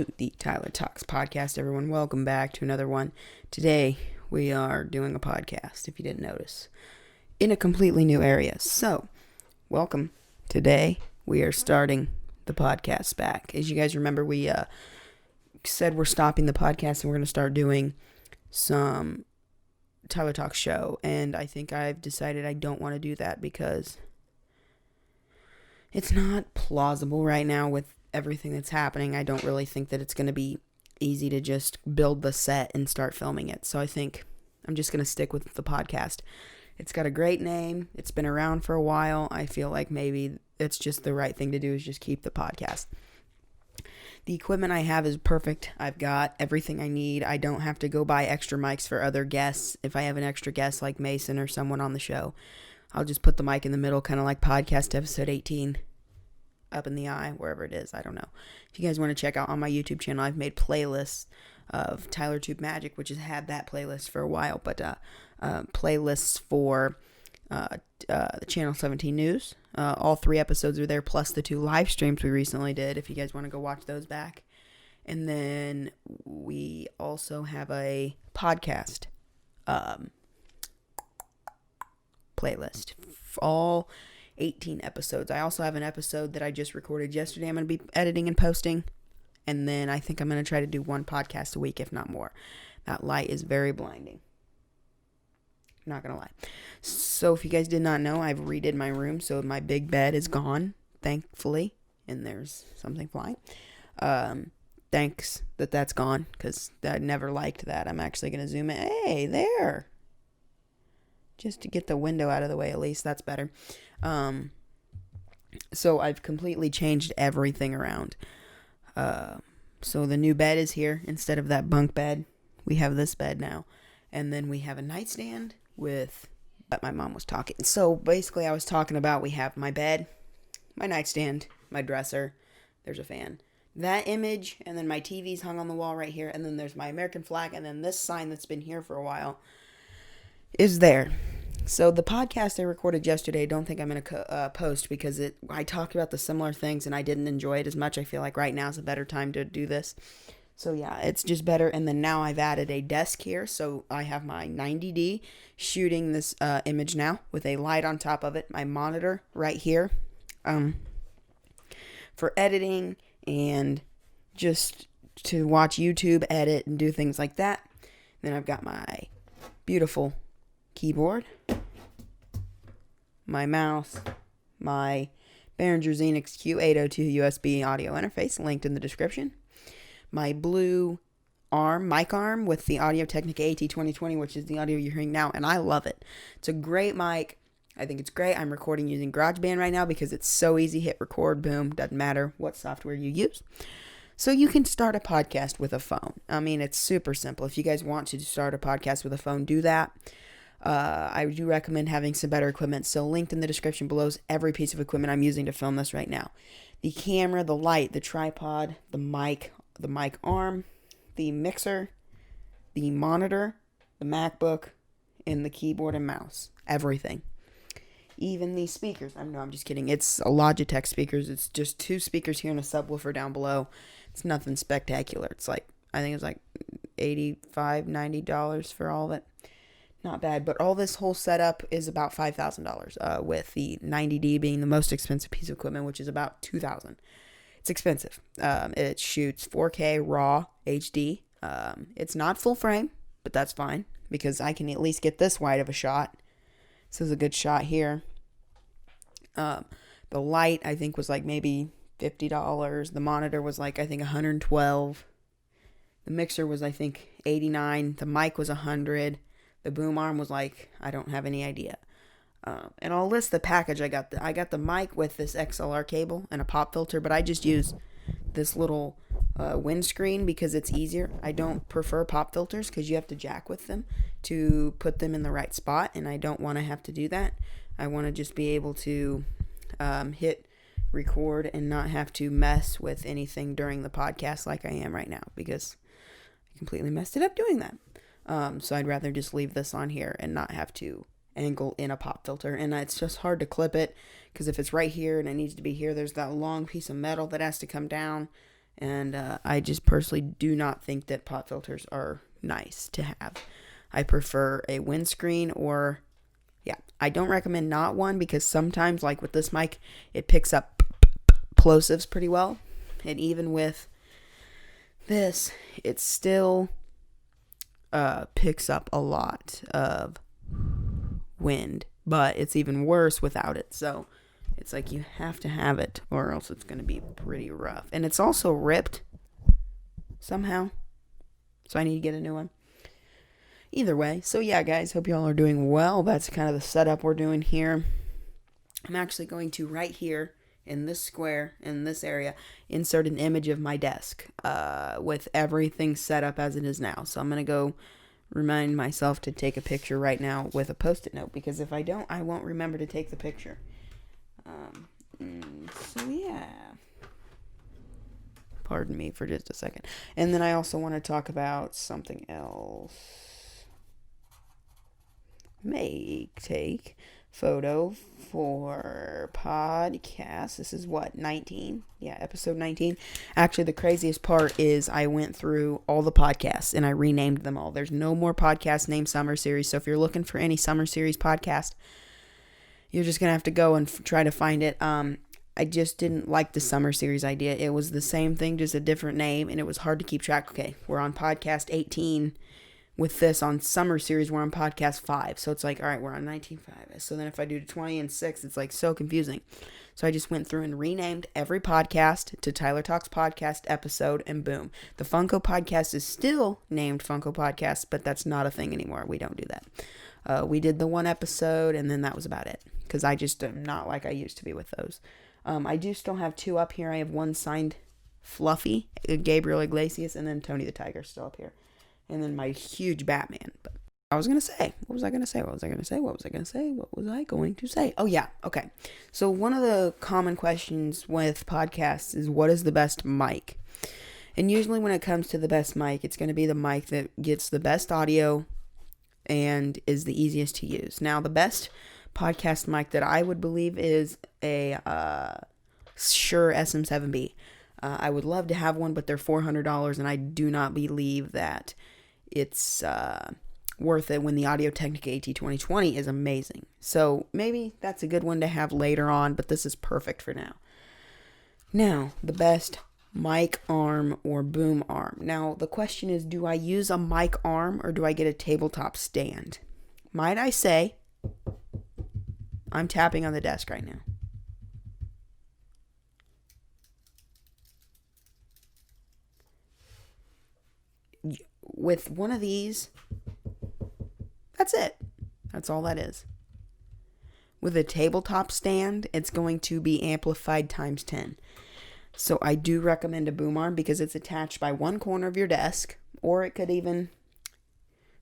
to the Tyler Talks podcast, everyone. Welcome back to another one. Today, we are doing a podcast, if you didn't notice, in a completely new area. So, welcome. Today, we are starting the podcast back. As you guys remember, we said we're stopping the podcast and we're going to start doing some Tyler Talks show. And I think I've decided I don't want to do that because it's not plausible right now with everything that's happening. I don't really think that it's going to be easy to just build the set and start filming it. So I think I'm just going to stick with the podcast. It's got a great name. It's been around for a while. I feel like maybe it's just the right thing to do is just keep the podcast. The equipment I have is perfect. I've got everything I need. I don't have to go buy extra mics for other guests. If I have an extra guest like Mason or someone on the show, I'll just put the mic in the middle, kind of like podcast episode 18. Up in the eye, wherever it is, I don't know. If you guys want to check out on my YouTube channel, I've made playlists of Tyler Tube Magic, which has had that playlist for a while, but playlists for the Channel 17 News. All 3 episodes are there, plus the 2 live streams we recently did, if you guys want to go watch those back. And then we also have a podcast playlist. All 18 episodes. I also have an episode that I just recorded yesterday I'm going to be editing and posting. And then I think I'm going to try to do 1 podcast a week, if not more. That light is very blinding. Not going to lie. So if you guys did not know, I've redid my room. So my big bed is gone, thankfully. And there's something flying. Thanks that that's gone, because I never liked that. I'm actually going to zoom in. Hey, there. Just to get the window out of the way, at least. That's better. So I've completely changed everything around. So the new bed is here. Instead of that bunk bed, we have this bed now. And then we have a nightstand with what my mom was talking. So basically I was talking about, we have my bed, my nightstand, my dresser. There's a fan. That image, and then my TV's hung on the wall right here. And then there's my American flag. And then this sign that's been here for a while is there. So the podcast I recorded yesterday, I don't think I'm going to post because I talked about the similar things and I didn't enjoy it as much. I feel like right now is a better time to do this. So yeah, it's just better. And then now I've added a desk here. So I have my 90D shooting this image now with a light on top of it. My monitor right here for editing and just to watch YouTube, edit, and do things like that. Then I've got my beautiful keyboard, my mouse, my Behringer Xenix Q802 USB audio interface, linked in the description, my blue mic arm with the Audio-Technica AT2020, which is the audio you're hearing now, and I love it. It's a great mic. I think it's great. I'm recording using GarageBand right now because it's so easy. Hit record, boom, doesn't matter what software you use. So you can start a podcast with a phone. I mean, it's super simple. If you guys want to start a podcast with a phone, do that. I do recommend having some better equipment. So linked in the description below is every piece of equipment I'm using to film this right now. The camera, the light, the tripod, the mic arm, the mixer, the monitor, the MacBook, and the keyboard and mouse. Everything. Even the speakers. I'm just kidding. It's a Logitech speakers. It's just 2 speakers here and a subwoofer down below. It's nothing spectacular. It's like, I think it's like $85, $90 for all of it. Not bad, but all this whole setup is about $5,000, with the 90D being the most expensive piece of equipment, which is about $2,000. It's expensive. It shoots 4K RAW HD. It's not full frame, but that's fine because I can at least get this wide of a shot. This is a good shot here. The light, I think, was like maybe $50. The monitor was like, I think, $112. The mixer was, I think, $89. The mic was $100. The boom arm was like, I don't have any idea. And I'll list the package I got. I got the mic with this XLR cable and a pop filter, but I just use this little windscreen because it's easier. I don't prefer pop filters because you have to jack with them to put them in the right spot, and I don't want to have to do that. I want to just be able to hit record and not have to mess with anything during the podcast like I am right now because I completely messed it up doing that. So I'd rather just leave this on here and not have to angle in a pop filter. And it's just hard to clip it because if it's right here and it needs to be here, there's that long piece of metal that has to come down. And I just personally do not think that pop filters are nice to have. I prefer a windscreen or, yeah, I don't recommend not one because sometimes, like with this mic, it picks up plosives pretty well. And even with this, it still picks up a lot of wind, but it's even worse without it. So it's like you have to have it or else it's going to be pretty rough. And it's also ripped somehow, so I need to get a new one. Either way, so yeah, guys, hope y'all are doing well. That's kind of the setup we're doing here. I'm actually going to right here in this square, in this area, insert an image of my desk with everything set up as it is now. So I'm going to go remind myself to take a picture right now with a post-it note, because if I don't, I won't remember to take the picture. So yeah. Pardon me for just a second. And then I also want to talk about something else. Take photo for podcast. This is what, 19? Yeah, episode 19. Actually, the craziest part is I went through all the podcasts and I renamed them all. There's no more podcasts named Summer Series. So if you're looking for any Summer Series podcast, you're just going to have to go and try to find it. I just didn't like the Summer Series idea. It was the same thing, just a different name, and it was hard to keep track. Okay, we're on podcast 18. With this on Summer Series, we're on podcast 5. So it's like, all right, we're on 19.5. So then if I do 20 and 6, it's like so confusing. So I just went through and renamed every podcast to Tyler Talks Podcast episode, and boom. The Funko Podcast is still named Funko Podcast, but that's not a thing anymore. We don't do that. We did the one episode, and then that was about it. Because I just am not like I used to be with those. I do still have 2 up here. I have one signed Fluffy, Gabriel Iglesias, and then Tony the Tiger still up here. And then my huge Batman. But I was going to say, what was I going to say? Oh, yeah. Okay. So one of the common questions with podcasts is, what is the best mic? And usually when it comes to the best mic, it's going to be the mic that gets the best audio and is the easiest to use. Now, the best podcast mic that I would believe is a Shure SM7B. I would love to have one, but they're $400, and I do not believe that it's worth it when the Audio-Technica AT2020 is amazing. So maybe that's a good one to have later on, but this is perfect for now. Now, the best mic arm or boom arm. Now, the question is, do I use a mic arm or do I get a tabletop stand? Might I say, I'm tapping on the desk right now. With one of these, that's it. That's all that is. With a tabletop stand, it's going to be amplified times 10. So I do recommend a boom arm because it's attached by one corner of your desk, or it could even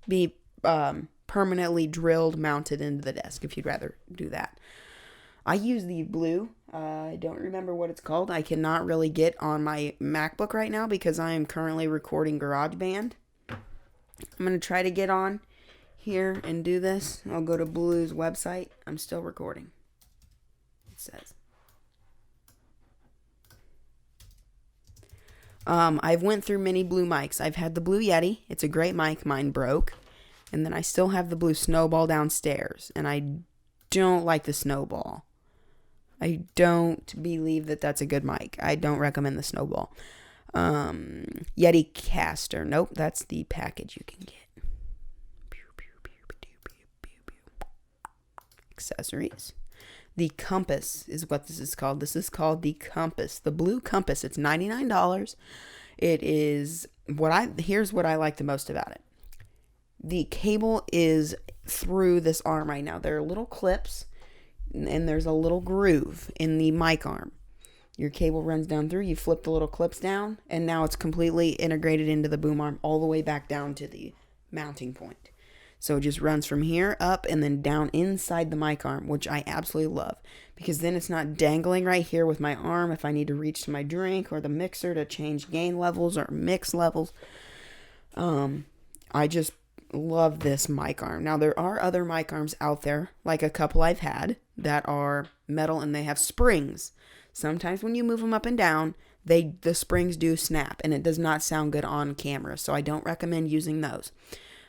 be permanently drilled, mounted into the desk if you'd rather do that. I use the blue. I don't remember what it's called. I cannot really get on my MacBook right now because I am currently recording GarageBand. I'm going to try to get on here and do this. I'll go to Blue's website. I'm still recording. It says. I've went through many Blue mics. I've had the Blue Yeti. It's a great mic. Mine broke. And then I still have the Blue Snowball downstairs. And I don't like the Snowball. I don't believe that that's a good mic. I don't recommend the Snowball. Yeti Caster. Nope, that's the package you can get. Accessories. The Compass is what this is called. This is called the Compass. The Blue Compass. It's $99. It is here's what I like the most about it. The cable is through this arm right now. There are little clips and there's a little groove in the mic arm. Your cable runs down through, you flip the little clips down, and now it's completely integrated into the boom arm all the way back down to the mounting point. So it just runs from here up and then down inside the mic arm, which I absolutely love, because then it's not dangling right here with my arm if I need to reach to my drink or the mixer to change gain levels or mix levels. I just love this mic arm. Now, there are other mic arms out there, like a couple I've had, that are metal and they have springs. Sometimes when you move them up and down, the springs do snap, and it does not sound good on camera, so I don't recommend using those.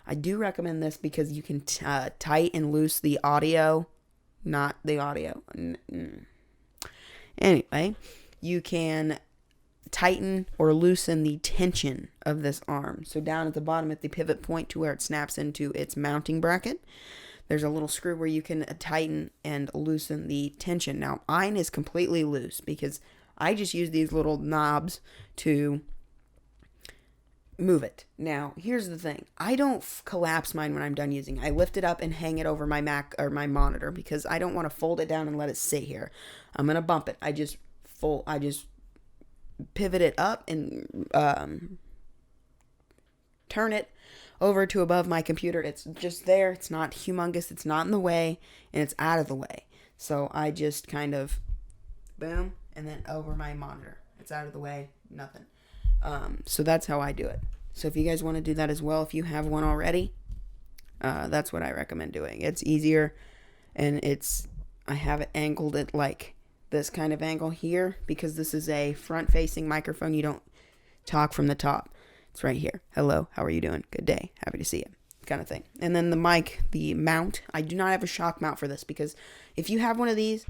I do recommend this because you can tight and loose the audio, not the audio. Anyway, you can tighten or loosen the tension of this arm. So down at the bottom at the pivot point to where it snaps into its mounting bracket, there's a little screw where you can tighten and loosen the tension. Now, mine is completely loose because I just use these little knobs to move it. Now, here's the thing. I don't collapse mine when I'm done using it. I lift it up and hang it over my Mac or my monitor because I don't want to fold it down and let it sit here. I'm going to bump it. I just pivot it up and turn it over to above my computer. It's just there. It's not humongous. It's not in the way, and it's out of the way. So I just kind of boom, and then over my monitor. It's out of the way. Nothing. So that's how I do it. So if you guys want to do that as well, if you have one already, that's what I recommend doing. It's easier, and I have it angled at like this kind of angle here because this is a front-facing microphone. You don't talk from the top. It's right here. Hello, how are you doing? Good day. Happy to see you. Kind of thing. And then the mic, the mount, I do not have a shock mount for this because if you have one of these,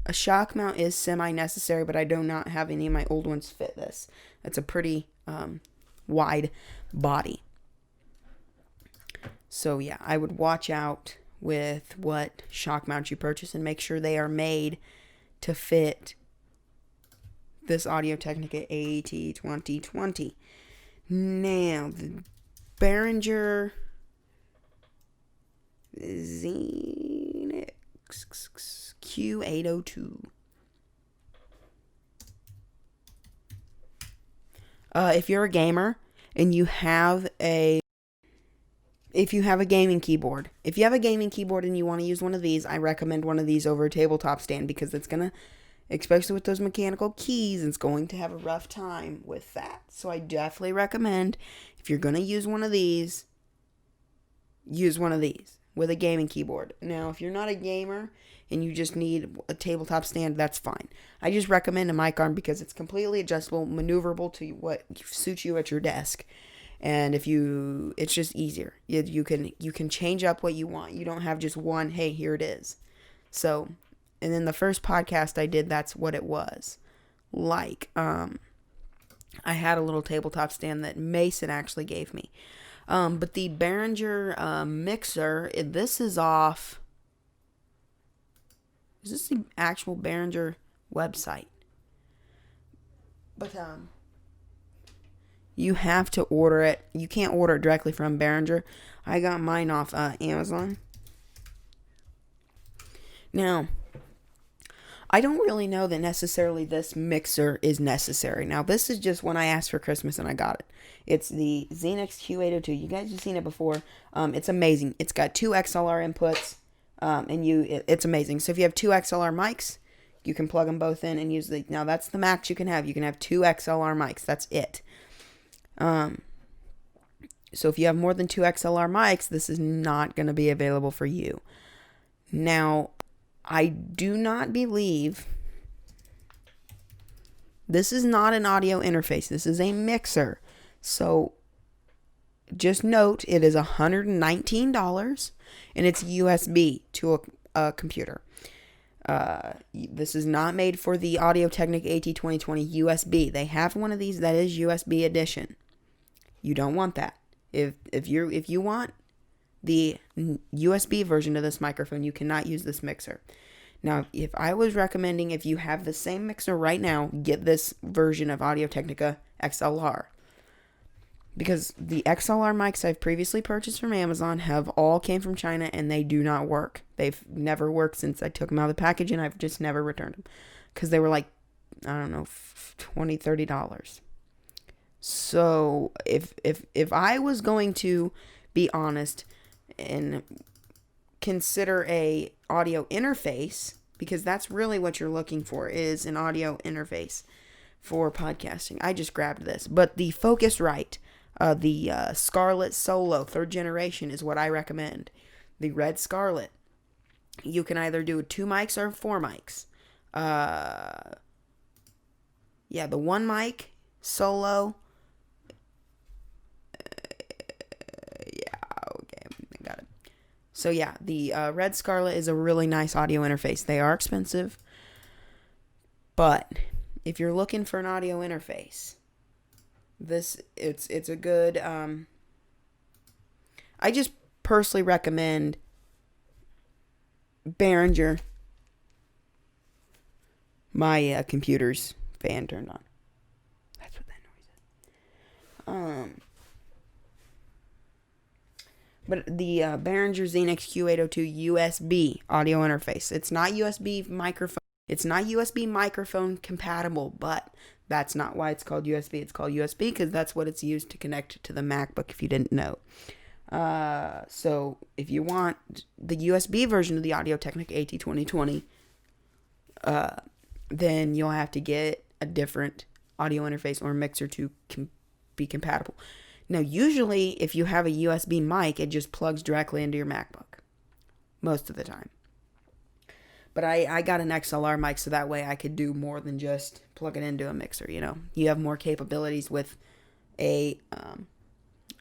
a shock mount is semi-necessary, but I do not have any of my old ones fit this. It's a pretty wide body. So yeah, I would watch out with what shock mount you purchase and make sure they are made to fit this Audio-Technica AT 2020. Now, the Behringer Xenix Q802. If you're a gamer and you have a gaming keyboard, and you want to use one of these, I recommend one of these over a tabletop stand because it's going to, especially with those mechanical keys, it's going to have a rough time with that. So I definitely recommend, if you're going to use one of these, use one of these with a gaming keyboard. Now, if you're not a gamer and you just need a tabletop stand, that's fine. I just recommend a mic arm because it's completely adjustable, maneuverable to what suits you at your desk. And it's just easier. You can change up what you want. You don't have just one, hey, here it is. So, and then the first podcast I did, that's what it was. Like, I had a little tabletop stand that Mason actually gave me. But the Behringer mixer, this is off. Is this the actual Behringer website? But, you have to order it. You can't order it directly from Behringer. I got mine off Amazon. Now, I don't really know that necessarily this mixer is necessary. Now, this is just when I asked for Christmas and I got it. It's the Xenix Q802. You guys have seen it before. It's amazing. It's got 2 XLR inputs, it's amazing. So if you have 2 XLR mics, you can plug them both in and use now that's the max you can have. You can have 2 XLR mics. That's it. So if you have more than 2 XLR mics, this is not going to be available for you. Now, I do not believe this is not an audio interface. This is a mixer. So just note it is $119 and it's USB to a computer. This is not made for the Audio-Technica AT 2020 USB. They have one of these that is USB edition. You don't want that. If you want the USB version of this microphone, you cannot use this mixer. Now, if I was recommending, if you have the same mixer right now, get this version of Audio-Technica XLR. Because the XLR mics I've previously purchased from Amazon have all came from China and they do not work. They've never worked since I took them out of the package and I've just never returned them. Because they were like, I don't know, $20, $30. So if I was going to be honest and consider a audio interface, because that's really what you're looking for, is an audio interface for podcasting. I just grabbed this. But the Focusrite, the Scarlett Solo 3rd generation is what I recommend. The Red Scarlett. You can either do 2 mics or 4 mics. Yeah, the one mic solo. Yeah, okay, I got it. So yeah, the Red Scarlet is a really nice audio interface. They are expensive, but if you're looking for an audio interface, it's a good. I just personally recommend Behringer. My computer's fan turned on. That's what that noise is. But the Behringer Xenix Q802 USB audio interface. It's not USB microphone. It's not USB microphone compatible, but that's not why it's called USB. It's called USB because that's what it's used to connect to the MacBook, if you didn't know. So if you want the USB version of the Audio-Technica AT2020, then you'll have to get a different audio interface or mixer to be compatible. Now, usually, if you have a USB mic, it just plugs directly into your MacBook. Most of the time. But I got an XLR mic, so that way I could do more than just plug it into a mixer, you know. You have more capabilities with a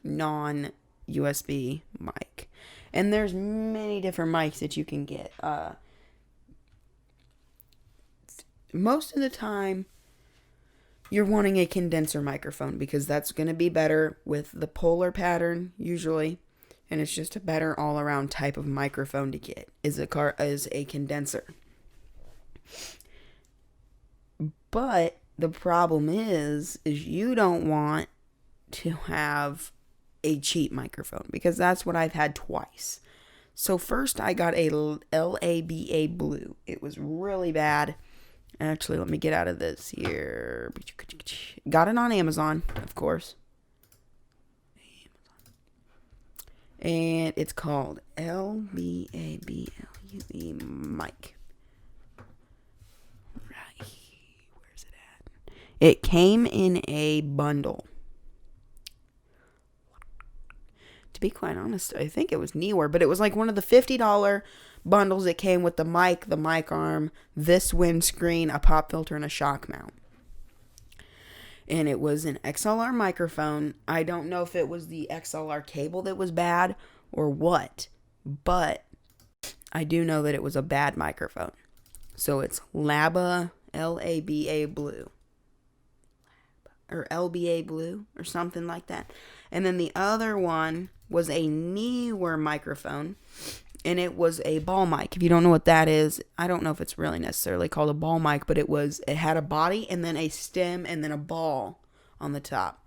non-USB mic. And there's many different mics that you can get. Most of the time, you're wanting a condenser microphone because that's going to be better with the polar pattern usually, and it's just a better all-around type of microphone to get is a condenser. But the problem is you don't want to have a cheap microphone because that's what I've had twice. So first I got a LABA Blue. It was really bad. Actually, let me get out of this here. Got it on Amazon, of course. And it's called LBABLUE mic. Right. Where's it at? It came in a bundle. To be quite honest, I think it was Neewer, but it was like one of the $50 bundles that came with the mic arm, this windscreen, a pop filter, and a shock mount. And it was an XLR microphone. I don't know if it was the XLR cable that was bad or what, but I do know that it was a bad microphone. So it's LABA, LABA Blue. Or LBA Blue, or something like that. And then the other one was a Neewer microphone. And it was a ball mic. If you don't know what that is, I don't know if it's really necessarily called a ball mic, but it had a body and then a stem and then a ball on the top.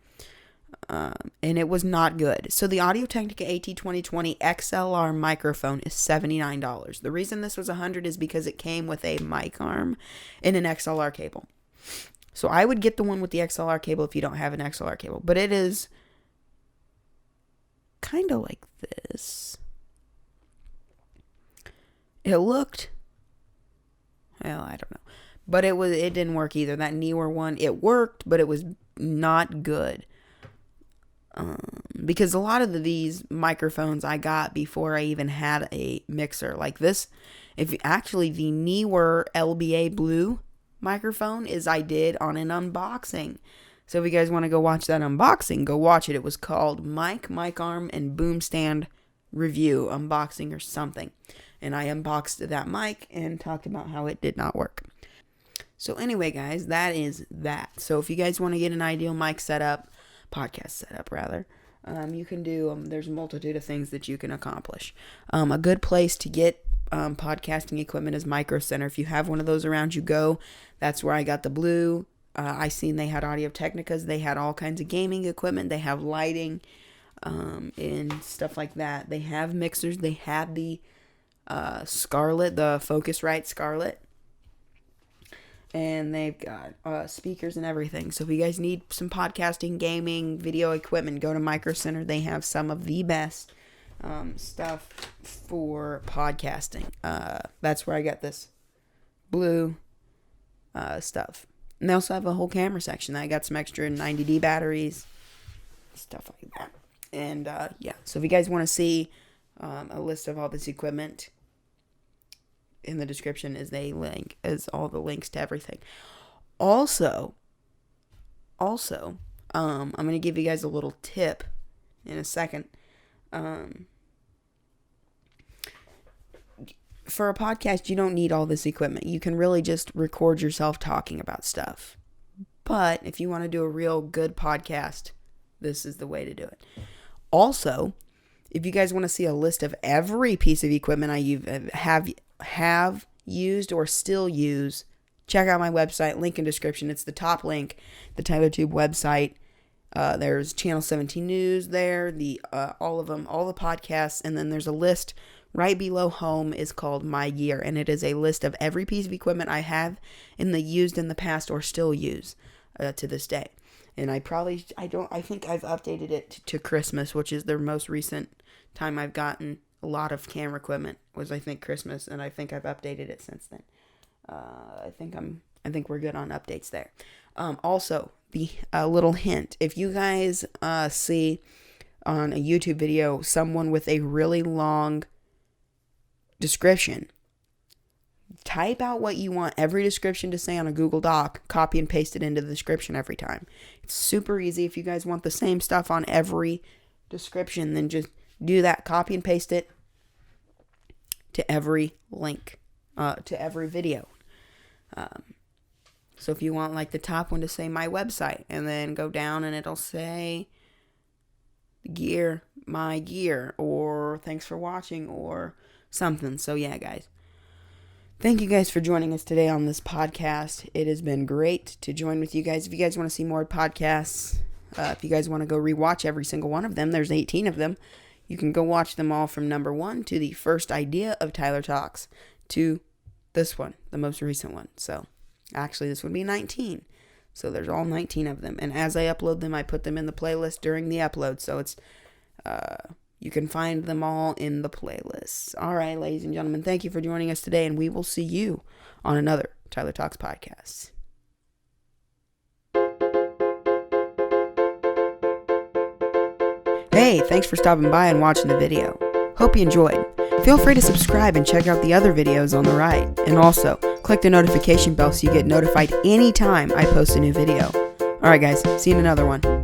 And it was not good. So the Audio-Technica AT2020 XLR microphone is $79. The reason this was $100 is because it came with a mic arm and an XLR cable. So I would get the one with the XLR cable if you don't have an XLR cable. But it is kind of like this. It looked, well, I don't know, but it didn't work either. That Neewer one, it worked, but it was not good. Because a lot of these microphones I got before I even had a mixer like this. The Neewer LBA Blue microphone I did on an unboxing. So if you guys want to go watch that unboxing, go watch it. It was called mic arm, and boom stand review unboxing or something. And I unboxed that mic and talked about how it did not work. So anyway, guys, that is that. So if you guys want to get an ideal mic setup, podcast setup rather, you can do, there's a multitude of things that you can accomplish. A good place to get podcasting equipment is Micro Center. If you have one of those around you, go. That's where I got the Blue. I seen they had Audio-Technicas. They had all kinds of gaming equipment. They have lighting and stuff like that. They have mixers. They had the Scarlett, the Focusrite Scarlett, and they've got speakers and everything. So if you guys need some podcasting, gaming, video equipment, go to Micro Center. They have some of the best stuff for podcasting. That's where I got this Blue stuff. And they also have a whole camera section. I got some extra 90D batteries, stuff like that. And yeah, so if you guys want to see a list of all this equipment, in the description is all the links to everything. Also, Also, I'm going to give you guys a little tip in a second. For a podcast, you don't need all this equipment. You can really just record yourself talking about stuff. But if you want to do a real good podcast, this is the way to do it. Also, if you guys want to see a list of every piece of equipment I have used or still use, check out my website, link in description. It's the top link, the TylerTube website. There's Channel 17 News there, all of them, all the podcasts, and then there's a list right below home is called My Gear, and it is a list of every piece of equipment I have used in the past or still use to this day. And I think I've updated it to Christmas, which is the most recent time I've gotten a lot of camera equipment was, I think, Christmas, and I think I've updated it since then. I think we're good on updates there. Also, the little hint, if you guys see on a YouTube video someone with a really long description, type out what you want every description to say on a Google Doc, copy and paste it into the description every time. It's super easy. If you guys want the same stuff on every description, then just do that, copy and paste it to every link, to every video. So if you want like the top one to say my website, and then go down and it'll say gear, my gear, or thanks for watching, or something. So yeah, guys, thank you guys for joining us today on this podcast. It has been great to join with you guys. If you guys want to see more podcasts, if you guys want to go rewatch every single one of them, there's 18 of them. You can go watch them all from number 1 to the first idea of Tyler Talks to this one, the most recent one. So actually this would be 19. So there's all 19 of them. And as I upload them, I put them in the playlist during the upload. So it's, you can find them all in the playlist. All right, ladies and gentlemen, thank you for joining us today, and we will see you on another Tyler Talks podcast. Hey, thanks for stopping by and watching the video. Hope you enjoyed. Feel free to subscribe and check out the other videos on the right. And also, click the notification bell so you get notified anytime I post a new video. Alright guys, see you in another one.